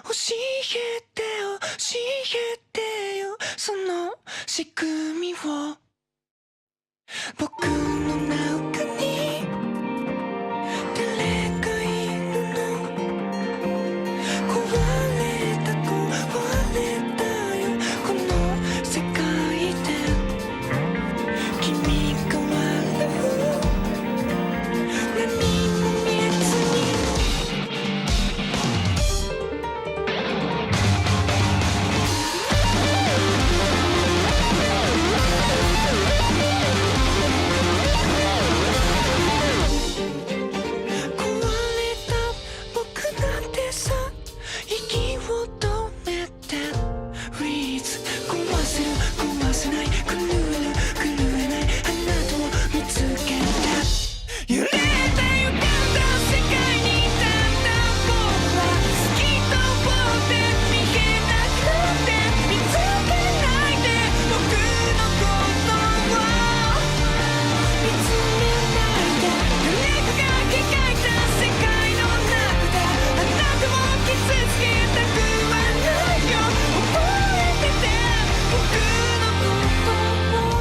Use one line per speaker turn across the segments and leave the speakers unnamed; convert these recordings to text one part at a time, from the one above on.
教えてよ教えてよその仕組みを僕の中に誰かいるの壊れたよこの世界で君が笑う何も見えずに壊れた僕なんてさ息を止めて Freeze 壊せる壊せない狂える狂えないあなたを見つけて揺れた歪んだ世界にだんだん僕は透き通って見えなくて見つけないで僕のことを見つめないで誰かが描いた世界の中であなたを傷つけたくはないよ覚えてて僕のことを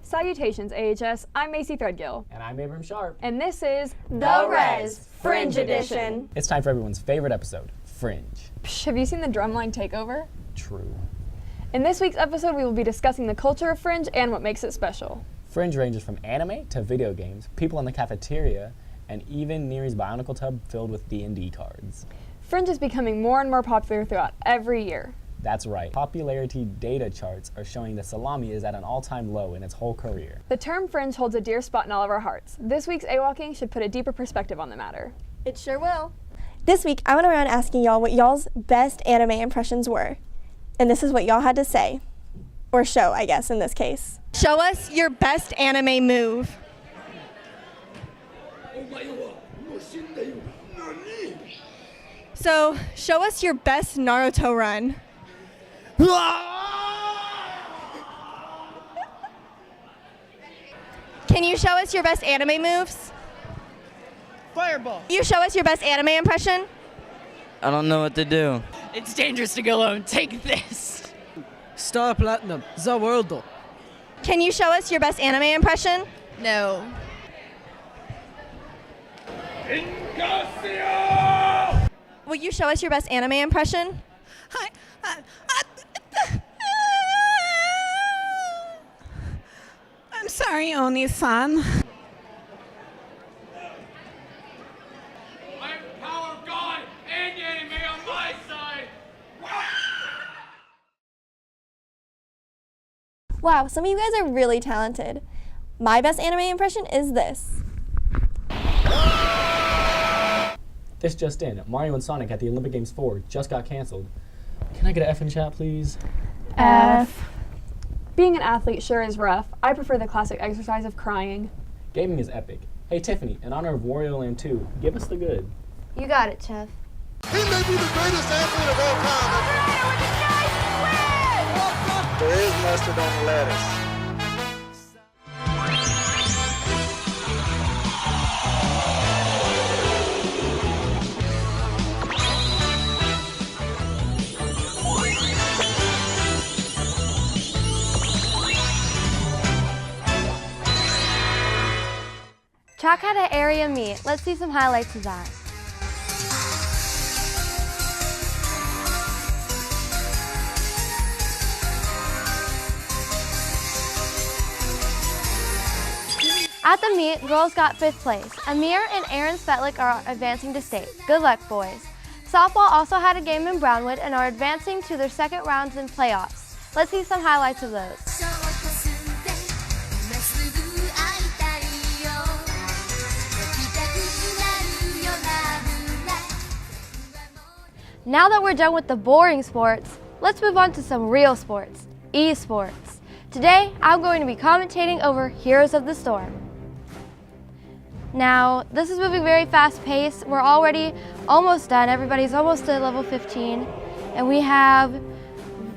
Salutations, AHS. I'm Macy Threadgill.
And I'm Abram Sharp.
And this is The Res Fringe Edition.
It's time for everyone's favorite episode, Fringe.
Psh, have you seen the drumline takeover?
True.
In this week's episode, we will be discussing the culture of Fringe and what makes it special.
Fringe ranges from anime to video games, people in the cafeteria, and even Neary's Bionicle tub filled with D&D cards.
Fringe is becoming more and more popular throughout every year.
That's right. Popularity data charts are showing that Salami is at an all-time low in its whole career.
The term Fringe holds a dear spot in all of our hearts. This week's AWalking should put a deeper perspective on the matter.
It sure will. This week, I went around asking y'all what y'all's best anime impressions were. And this is what y'all had to say. Or show, I guess, in this case. Show us your best anime move. So, show us your best Naruto run. Can you show us your best anime moves?
Fireball.
You show us your best anime impression?
I don't know what to do.
It's dangerous to go alone. Take this.
Star Platinum, the world.
Can you show us your best anime impression?
No.
Will you show us your best anime impression?
Hi. I'm sorry, Oni-san.
I'm Power God and anime on my side!
Wow, some of you guys are really talented. My best anime impression is this.
This just in, Mario and Sonic at the Olympic Games 4 just got canceled. Can I get an F in chat, please?
F. Being an athlete sure is rough. I prefer the classic exercise of crying.
Gaming is epic. Hey Tiffany, in honor of Wario Land 2, give us the good.
You got it, Chef.
He may be the greatest athlete of all time. There is mustard on the lettuce.
Chalk had an area meet. Let's see some highlights of that. At the meet, girls got 5th place. Amir and Aaron Spetlick are advancing to state. Good luck, boys. Softball also had a game in Brownwood and are advancing to their second rounds in playoffs. Let's see some highlights of those. Now that we're done with the boring sports, let's move on to some real sports, esports. Today, I'm going to be commentating over Heroes of the Storm. Now, this is moving very fast paced. We're already almost done. Everybody's almost at level 15. And we have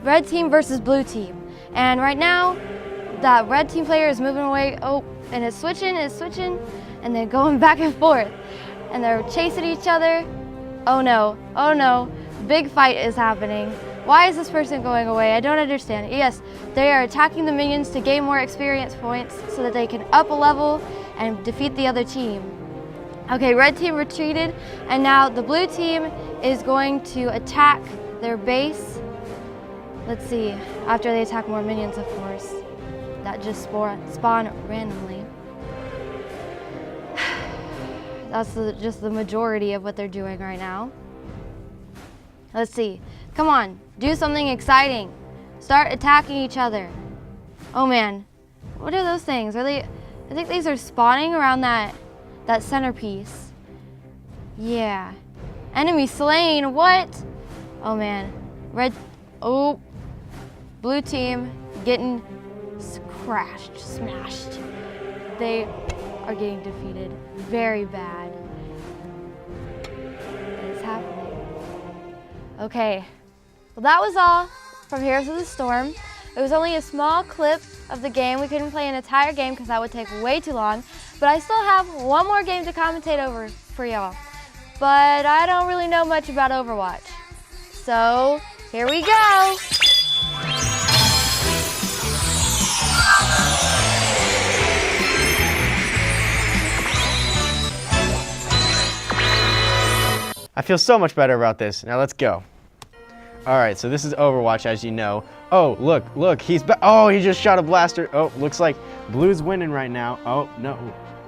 red team versus blue team. And right now, that red team player is moving away. Oh, and it's switching, and then going back and forth. and they're chasing each other. Oh no, oh no, big fight is happening. Why is this person going away? I don't understand. Yes, they are attacking the minions to gain more experience points so that they can up a level and defeat the other team. Okay, red team retreated, and now the blue team is going to attack their base. Let's see, after they attack more minions, of course, that just spawn randomly. That's just the majority of what they're doing right now. Let's see, come on, do something exciting. Start attacking each other. Oh man, what are those things? I think these are spawning around that centerpiece. Yeah. Enemy slain, what? Oh man. Blue team getting crashed, smashed. They are getting defeated. Very bad. What is happening? Okay. Well, that was all from Heroes of the Storm. It was only a small clip of the game. We couldn't play an entire game because that would take way too long. But I still have one more game to commentate over for y'all. But I don't really know much about Overwatch. So, here we go.
I feel so much better about this. Now let's go. All right, so this is Overwatch, as you know. Oh, look, he's oh, he just shot a blaster. Oh, looks like Blue's winning right now. Oh, no.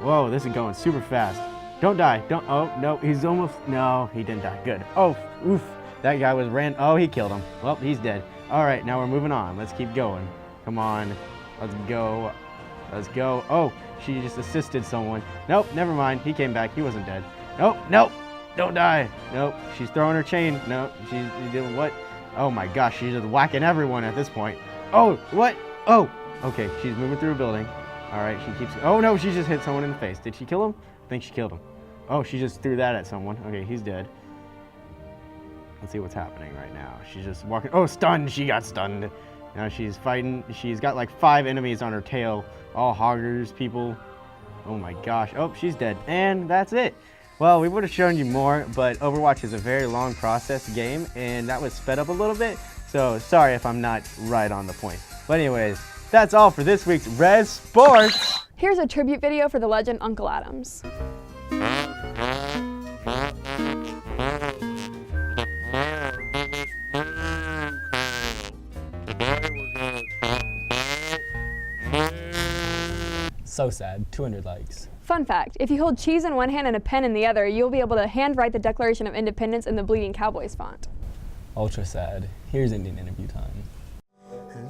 Whoa, this is going super fast. Don't die, don't, oh, no, he's almost, no, he didn't die, good. Oh, oof, that guy was oh, he killed him. Well, he's dead. All right, now we're moving on. Let's keep going. Come on, let's go. Let's go. Oh, she just assisted someone. Nope, never mind, he came back, he wasn't dead. Nope, don't die. Nope, she's throwing her chain. Nope, she's doing what? Oh my gosh, she's just whacking everyone at this point. Oh, what? Oh, okay, she's moving through a building. All right, she keeps, oh no, she just hit someone in the face. Did she kill him? I think she killed him. Oh, she just threw that at someone. Okay, he's dead. Let's see what's happening right now. She's just walking, oh, stunned, she got stunned. Now she's fighting, she's got like 5 enemies on her tail, all hoggers, people. Oh my gosh, oh, she's dead. And that's it. Well, we would have shown you more, but Overwatch is a very long process game, and that was sped up a little bit, so sorry if I'm not right on the point. But anyways, that's all for this week's Res Sports.
Here's a tribute video for the legend Uncle Adams.
So sad, 200 likes.
Fun fact, if you hold cheese in one hand and a pen in the other, you'll be able to handwrite the Declaration of Independence in the Bleeding Cowboys font.
Ultra sad. Here's Indian interview time.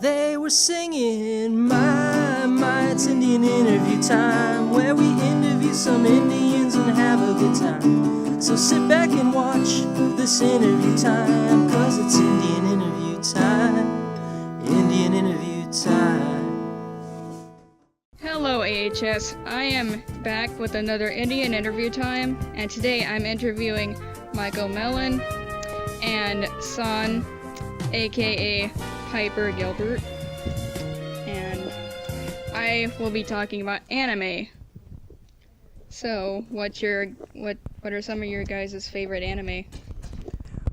They were singing, my, it's Indian interview time, where we interview some Indians and have a good time. So sit back and watch this interview time, 'cause it's Indian interview time, Indian interview time.
Hello AHS, I am back with another Indian interview time, and today I'm interviewing Michael Mellon and Son, aka Piper Gilbert, and I will be talking about anime. So, what are some of your guys' favorite anime?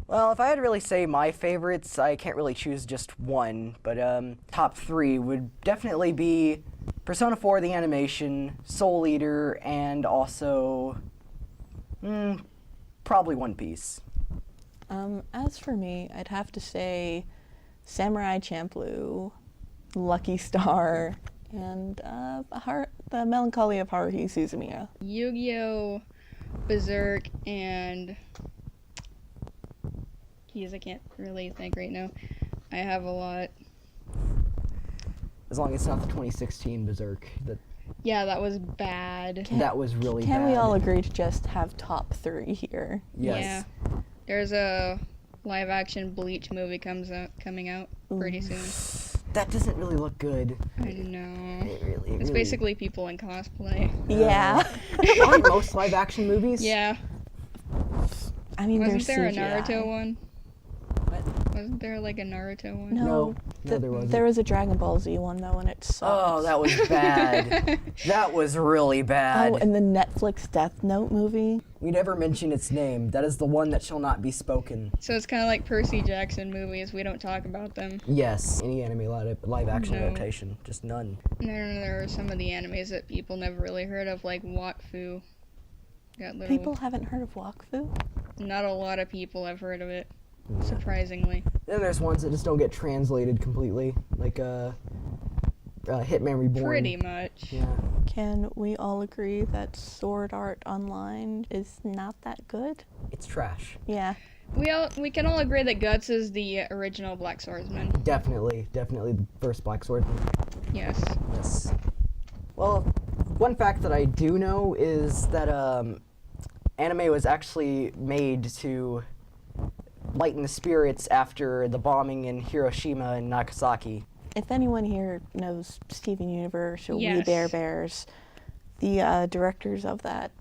Well, if I had to really say my favorites, I can't really choose just one, but top 3 would definitely be Persona 4 the animation, Soul Eater, and also probably One Piece.
As for me, I'd have to say Samurai Champloo, Lucky Star, and The Melancholy of Haruhi Suzumiya.
Yu-Gi-Oh!, Berserk, and I can't really think right now. I have a lot.
As long as it's not the 2016 Berserk.
Yeah, that was bad.
That was really bad.
Can we all agree to just have top 3 here?
Yes.
Yeah. There's a live-action Bleach movie coming out pretty soon.
That doesn't really look good.
I know. It's basically people in cosplay.
Yeah.
Aren't most live-action movies?
Yeah.
I mean,
Wasn't there a Naruto one?
What?
Wasn't there like a Naruto one?
No, there wasn't.
There was a Dragon Ball Z one though, and it sucked.
Oh, that was bad. That was really bad.
Oh, and the Netflix Death Note movie.
We never mention its name. That is the one that shall not be spoken.
So it's kind of like Percy Jackson movies. We don't talk about them.
Yes, any anime live action
No.
adaptation, just none.
No, there are some of the animes that people never really heard of, like Wakfu.
People haven't heard of Wakfu?
Not a lot of people have heard of it, surprisingly.
Then there's ones that just don't get translated completely, like Hitman Reborn.
Pretty much.
Yeah.
Can we all agree that Sword Art Online is not that good?
It's trash.
Yeah.
We can all agree that Guts is the original Black Swordsman.
Definitely the first Black Swordsman.
Yes.
Yes. Well, one fact that I do know is that anime was actually made to lighten the spirits after the bombing in Hiroshima and Nagasaki.
If anyone here knows Steven Universe or We
Yes.
Bare Bears, the directors of that,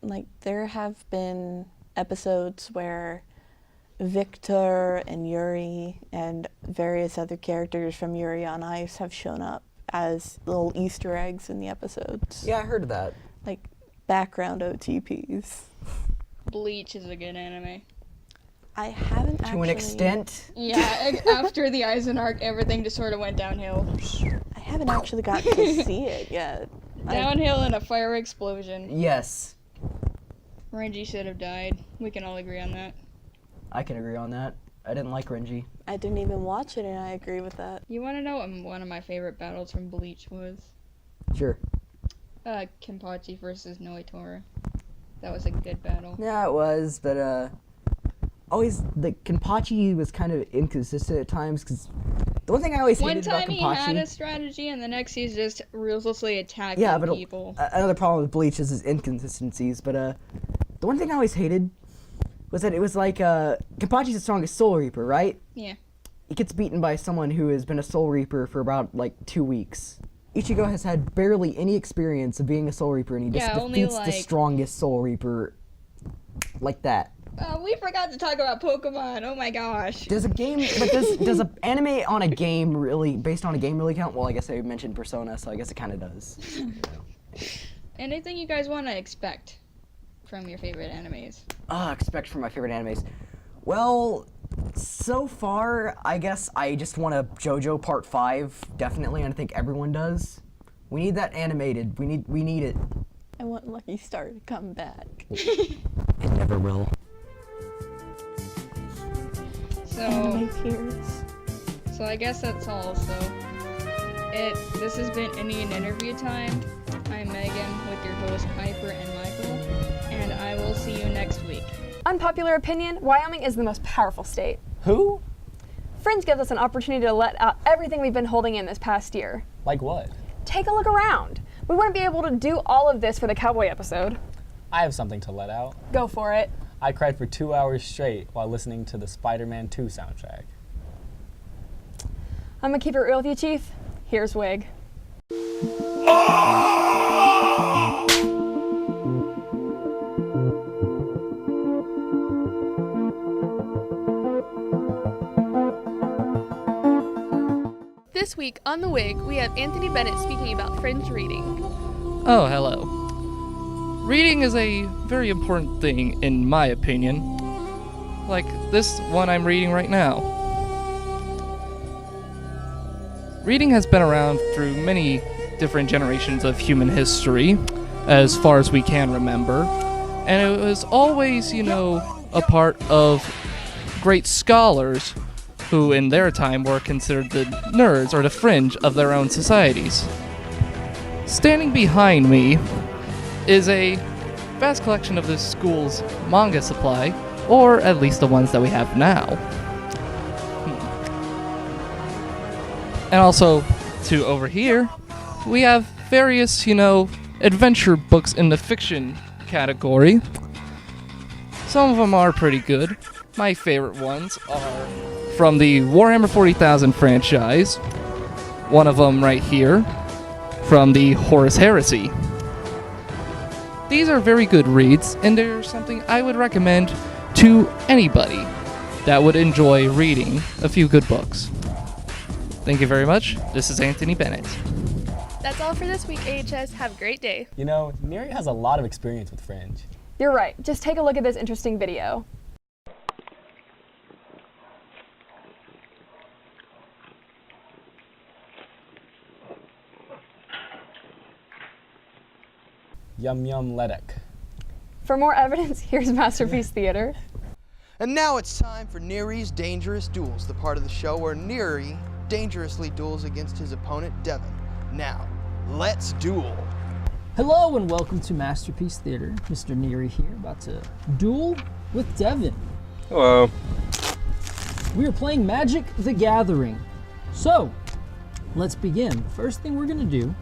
like, there have been episodes where Victor and Yuri and various other characters from Yuri on Ice have shown up as little Easter eggs in the episodes.
Yeah, I heard of that.
Like background OTPs.
Bleach is a good anime.
I haven't actually...
To an extent?
Yeah, after the Eisen arc, everything just sort of went downhill.
I haven't actually gotten to see it yet.
Downhill in a fire explosion.
Yes.
Renji should have died. We can all agree on that.
I can agree on that. I didn't like Renji.
I didn't even watch it, and I agree with that.
You want to know what one of my favorite battles from Bleach was?
Sure.
Kenpachi versus Noitora. That was a good battle.
Yeah, it was, but always the Kenpachi was kind of inconsistent at times because the one thing I always hated about Kenpachi.
One time he had a strategy, and the next he's just ruthlessly attacking people.
Another problem with Bleach is his inconsistencies. But the one thing I always hated was that it was like Kenpachi's the strongest Soul Reaper, right?
Yeah.
He gets beaten by someone who has been a Soul Reaper for about like 2 weeks. Ichigo has had barely any experience of being a Soul Reaper, and he just defeats the strongest Soul Reaper like that.
We forgot to talk about Pokemon. Oh my gosh.
Does a game, but does an anime on a game really, based on a game really count? Well, I guess I mentioned Persona, so I guess it kind of does.
Anything you guys want to expect from your favorite animes?
Expect from my favorite animes. Well, so far, I guess I just want a JoJo Part 5, definitely, and I think everyone does. We need that animated. We need it.
I want Lucky Star to come back.
It never will.
Anime tears.
So I guess that's all. This has been Indian Interview Time. I'm Megan with your host Piper and Michael, and I will see you next week.
Unpopular opinion, Wyoming is the most powerful state.
Who?
Fringe gives us an opportunity to let out everything we've been holding in this past year.
Like what?
Take a look around. We wouldn't be able to do all of this for the cowboy episode.
I have something to let out.
Go for it.
I cried for 2 hours straight while listening to the Spider-Man 2 soundtrack.
I'm gonna keep it real with you, Chief. Here's Wig.
This week on The Wig, we have Anthony Bennett speaking about Fringe reading.
Oh, hello. Reading is a very important thing, in my opinion. Like this one I'm reading right now. Reading has been around through many different generations of human history, as far as we can remember. And it was always, a part of great scholars who in their time were considered the nerds or the fringe of their own societies. Standing behind me is a vast collection of this school's manga supply, or at least the ones that we have now. And also, to over here, we have various, adventure books in the fiction category. Some of them are pretty good. My favorite ones are from the Warhammer 40,000 franchise. One of them right here, from the Horus Heresy. These are very good reads, and they're something I would recommend to anybody that would enjoy reading a few good books. Thank you very much. This is Anthony Bennett.
That's all for this week, AHS. Have a great day.
You know, Neary has a lot of experience with Fringe.
You're right. Just take a look at this interesting video.
Yum Yum Ledek.
For more evidence, here's Masterpiece Theater.
And now it's time for Neary's Dangerous Duels, the part of the show where Neary dangerously duels against his opponent, Devin. Now, let's duel.
Hello and welcome to Masterpiece Theater. Mr. Neary here, about to duel with Devin.
Hello.
We are playing Magic the Gathering. So, let's begin. The first thing we're gonna do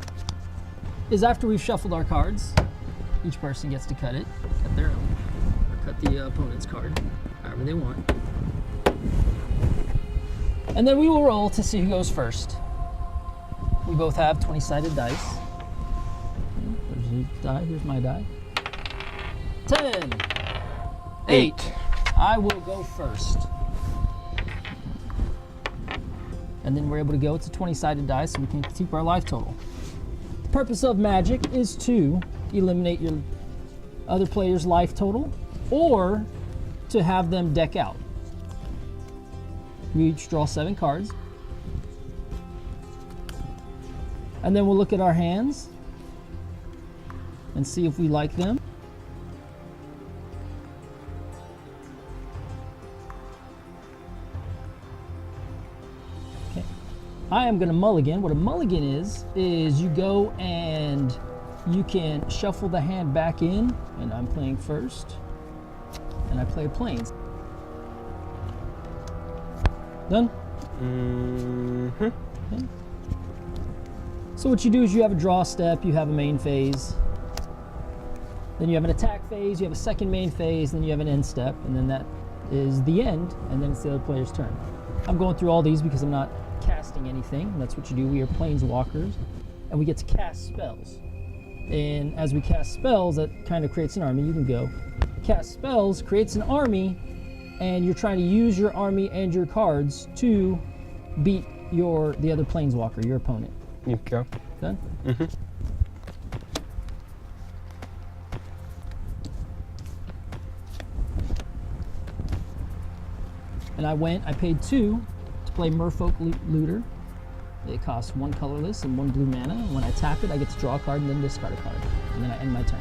is after we've shuffled our cards, each person gets to cut their own, or cut the opponent's card, however they want. And then we will roll to see who goes first. We both have 20-sided dice. There's your die, here's my die. 10. 8. I will go first. And then we're able to go, it's a 20-sided die, so we can keep our life total. The purpose of Magic is to eliminate your other player's life total, or to have them deck out. We each draw 7 cards. And then we'll look at our hands and see if we like them. Okay. I am gonna mulligan. What a mulligan is you go and you can shuffle the hand back in, and I'm playing first, and I play plains. Done?
Mm-hmm.
Okay. So what you do is you have a draw step, you have a main phase, then you have an attack phase, you have a second main phase, then you have an end step, and then that is the end, and then it's the other player's turn. I'm going through all these because I'm not casting anything, and that's what you do. We are planeswalkers, and we get to cast spells. And as we cast spells, that kind of creates an army. You can go. Cast spells creates an army, and you're trying to use your army and your cards to beat the other planeswalker, your opponent.
You go.
Done?
Mm-hmm.
And I paid 2 to play Merfolk Looter. It costs 1 colorless and 1 blue mana. When I tap it, I get to draw a card and then discard a card. And then I end my turn.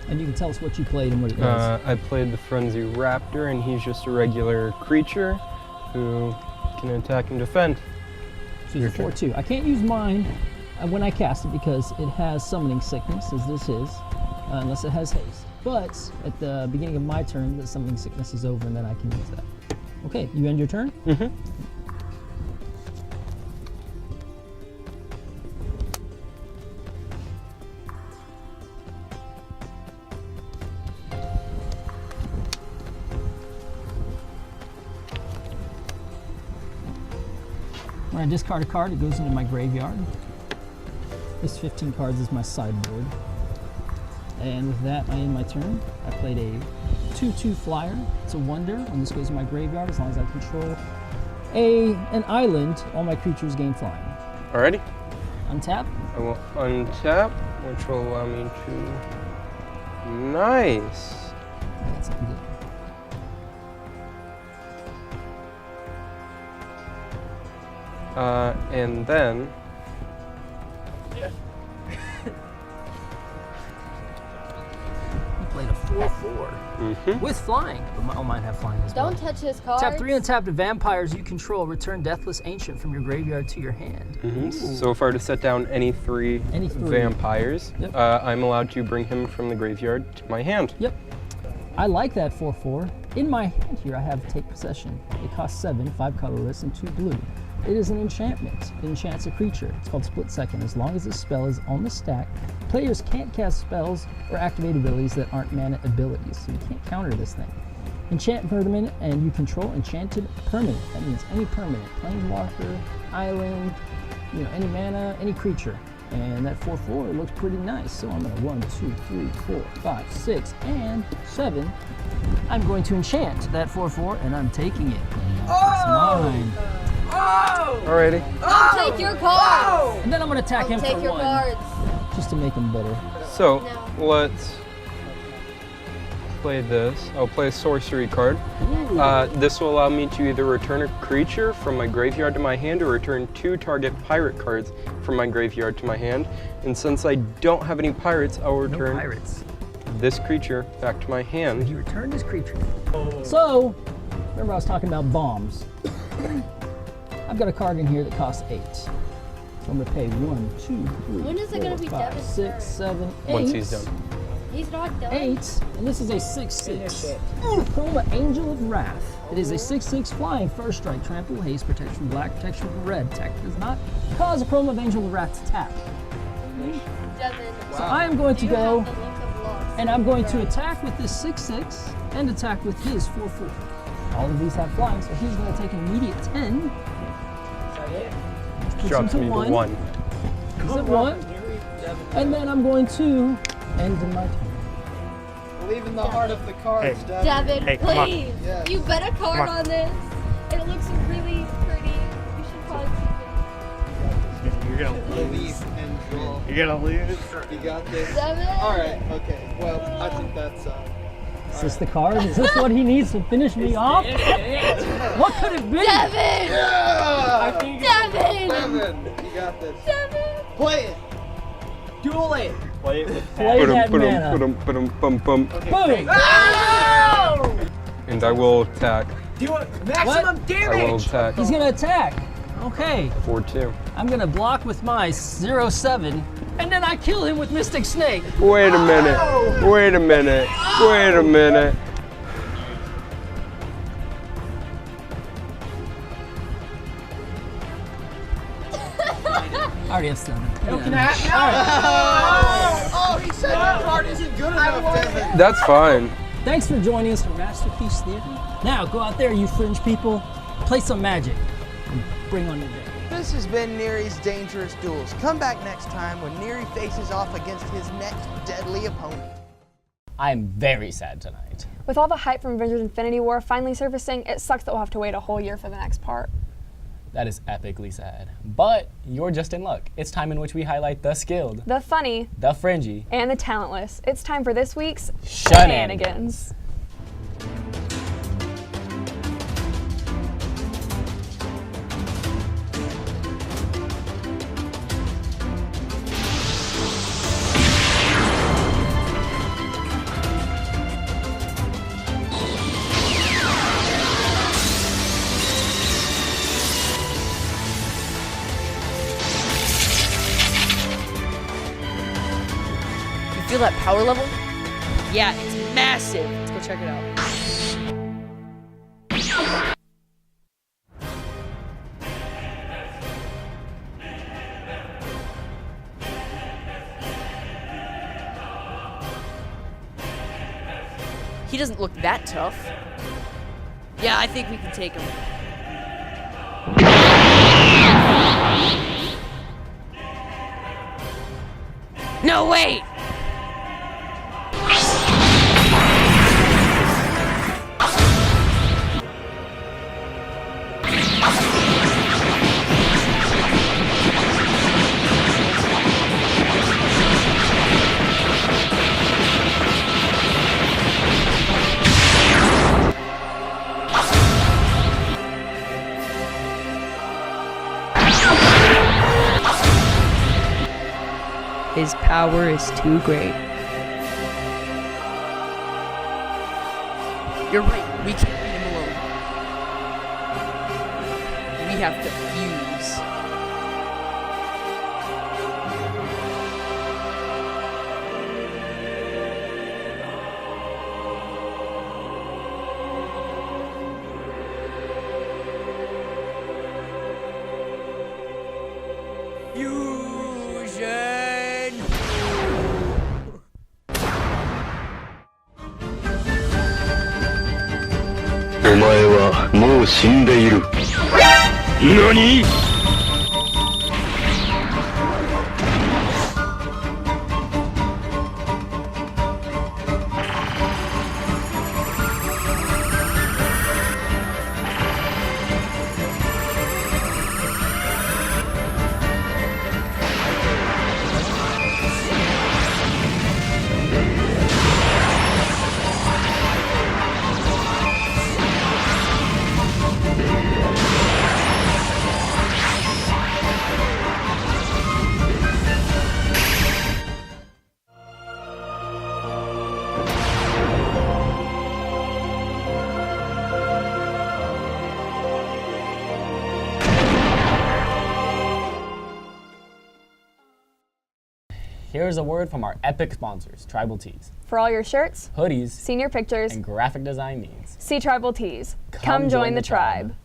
And you can tell us what you played and what it does.
I played the Frenzy Raptor, and he's just a regular creature who can attack and defend.
So it's a 4/2. I can't use mine when I cast it because it has Summoning Sickness, as this is, unless it has haste. But at the beginning of my turn, the Summoning Sickness is over, and then I can use that. Okay, you end your turn?
Mm-hmm.
When I discard a card, it goes into my graveyard. This 15 cards is my sideboard. And with that, I end my turn. I played a 2/2 flyer. It's a wonder. When this goes in my graveyard, as long as I control an island, all my creatures gain flying.
Alrighty.
Untap.
I will untap, which will allow me to... Nice.
That's good.
And then...
You played a 4/4 with flying. But all mine have flying as well.
Don't touch his cards.
Tap 3 untapped vampires you control. Return Deathless Ancient from your graveyard to your hand.
So if I were to set down any three vampires,
Yep.
I'm allowed to bring him from the graveyard to my hand.
Yep. I like that 4/4. In my hand here, I have Take Possession. It costs 7, 5 colorless, and 2 blue. It is an enchantment. It enchants a creature. It's called Split Second. As long as this spell is on the stack, players can't cast spells or activate abilities that aren't mana abilities, so you can't counter this thing.
Enchant permanent, and you control enchanted permanent. That means any permanent, planeswalker, island, any mana, any creature. And that 4/4 looks pretty nice. So I'm gonna 1, 2, 3, 4, 5, 6, and 7. I'm going to enchant that 4/4, and I'm taking it. It's mine.
Alrighty.
Don't take your cards.
And then I'm gonna attack him
Take
for
your
1,
cards.
just to make him better.
So let's play this. I'll play a sorcery card. This will allow me to either return a creature from my graveyard to my hand or return 2 target pirate cards from my graveyard to my hand. And since I don't have any pirates, I'll return this creature back to my hand.
You return this creature. So, remember I was talking about bombs. I've got a card in here that costs 8. So I'm gonna pay 1, 2, 3,
When is it gonna be
4, 5,
Devin's
6, 7, 8.
Once he's done.
He's not done.
8, and this is a 6/6. Chroma Angel of Wrath. It is a 6/6 flying, first strike, trample, haste, protection from black, protection from red. Attack does not cause a Chroma of Angel of Wrath to tap.
Devin.
So I am going to go, and I'm going to attack with this 6/6 and attack with his 4/4. All of these have flying, so he's going to take an immediate 10.
Drops me to 1.
Is it 1? And then I'm going to end my turn.
Believe in the heart of the cards,
Devin,
Hey, come on.
please.
Yes.
You bet a card
Come
on this. And it looks really pretty. You should probably keep it.
You're gonna
Believe and draw.
You're gonna lose.
You got this.
Devin.
All right. Okay. Well, I think that's.
Is this the card? Is this what he needs to finish me off? What could it be?
Devin!
Yeah!
Devin!
Devin, you got this.
Devin!
Play it. Duel it.
Play that mana.
Bum.
Boom!
And I will attack.
Do it. Maximum
I
damage.
will attack
He's gonna attack. Okay.
for 2.
I'm gonna block with my 0/7, and then I kill him with Mystic Snake.
Wait a minute. Wait a minute. Wait a minute.
I already have 7.
Oh, he said that card isn't good enough, Devin.
That's fine.
Thanks for joining us for Masterpiece Theater. Now go out there, you Fringe people, play some magic, and bring on your day.
This has been Neary's Dangerous Duels. Come back next time when Neary faces off against his next deadly opponent.
I'm very sad tonight.
With all the hype from Avengers Infinity War finally surfacing, it sucks that we'll have to wait a whole year for the next part.
That is epically sad. But you're just in luck. It's time in which we highlight the skilled,
The funny,
the fringy,
and the talentless. It's time for this week's
Shenanigans.
Feel that power level? Yeah, it's massive. Let's go check it out. He doesn't look that tough. Yeah, I think we can take him. No, wait! His power is too great. You're right, we can't beat him alone. We have to fuse. Fusion!
う死んでいる。何？
Here's a word from our epic sponsors, Tribal Tees.
For all your shirts,
hoodies,
senior pictures,
and graphic design needs.
see Tribal Tees. Come join the tribe.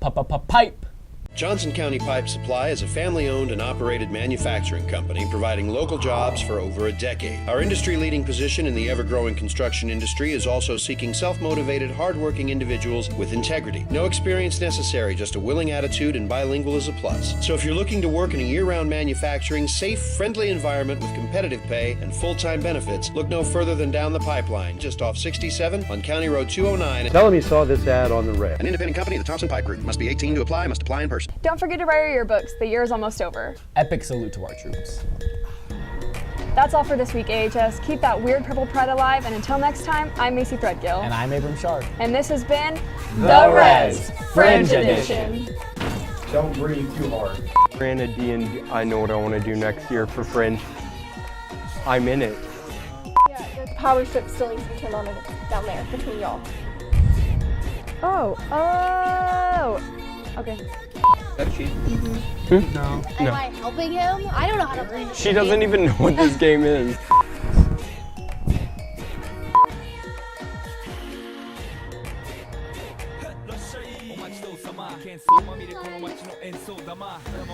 Pipe!
Johnson County Pipe Supply is a family-owned and operated manufacturing company providing local jobs for over a decade. Our industry-leading position in the ever-growing construction industry is also seeking self-motivated, hard-working individuals with integrity. No experience necessary, just a willing attitude, and bilingual is a plus. So if you're looking to work in a year-round manufacturing, safe, friendly environment with competitive pay and full-time benefits, look no further than down the pipeline, just off 67 on County Road 209.
Tell him you saw this ad on the rep.
An independent company, the Thompson Pipe Group. Must be 18 to apply, must apply in person.
Don't forget to write your books. The year is almost over.
Epic salute to our troops.
That's all for this week, AHS. Keep that weird purple pride alive, and until next time, I'm Macy Threadgill.
And I'm Abram Sharp.
And this has been
The Res Fringe Edition.
Don't breathe too hard. Granted, D&D, I know what I want to do next year for Fringe. I'm in it.
Yeah, the power strip still needs to be turned on, and it's down there between y'all.
Oh. Okay.
That she?
No. Am I helping him? I don't know how to play this
She doesn't even know what this game is.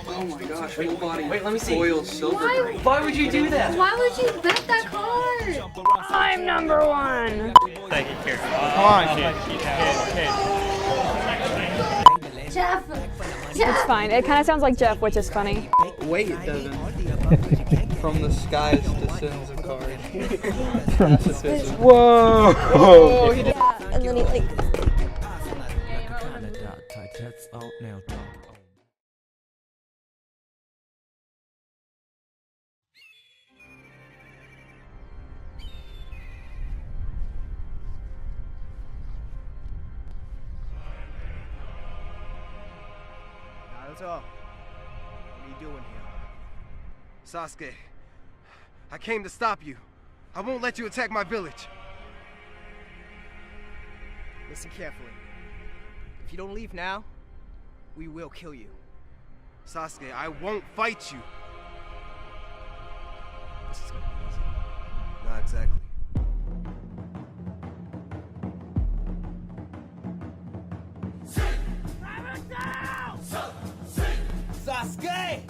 Oh my gosh, whole body. Wait, let me see. Oil, silver. Why would you do that?
Why would you bet that card?
I'm number one.
Thank you, Karen.
Come on, kid.
Jeff.
It's fine. It kind of sounds like Jeff, which is funny.
Wait, Devin. From the skies descends a card.
Whoa!
Yeah, and then he like.
What are you doing here? Sasuke, I came to stop you. I won't let you attack my village. Listen carefully. If you don't leave now, we will kill you. Sasuke, I won't fight you. This is gonna be easy. Not exactly. Sasuke!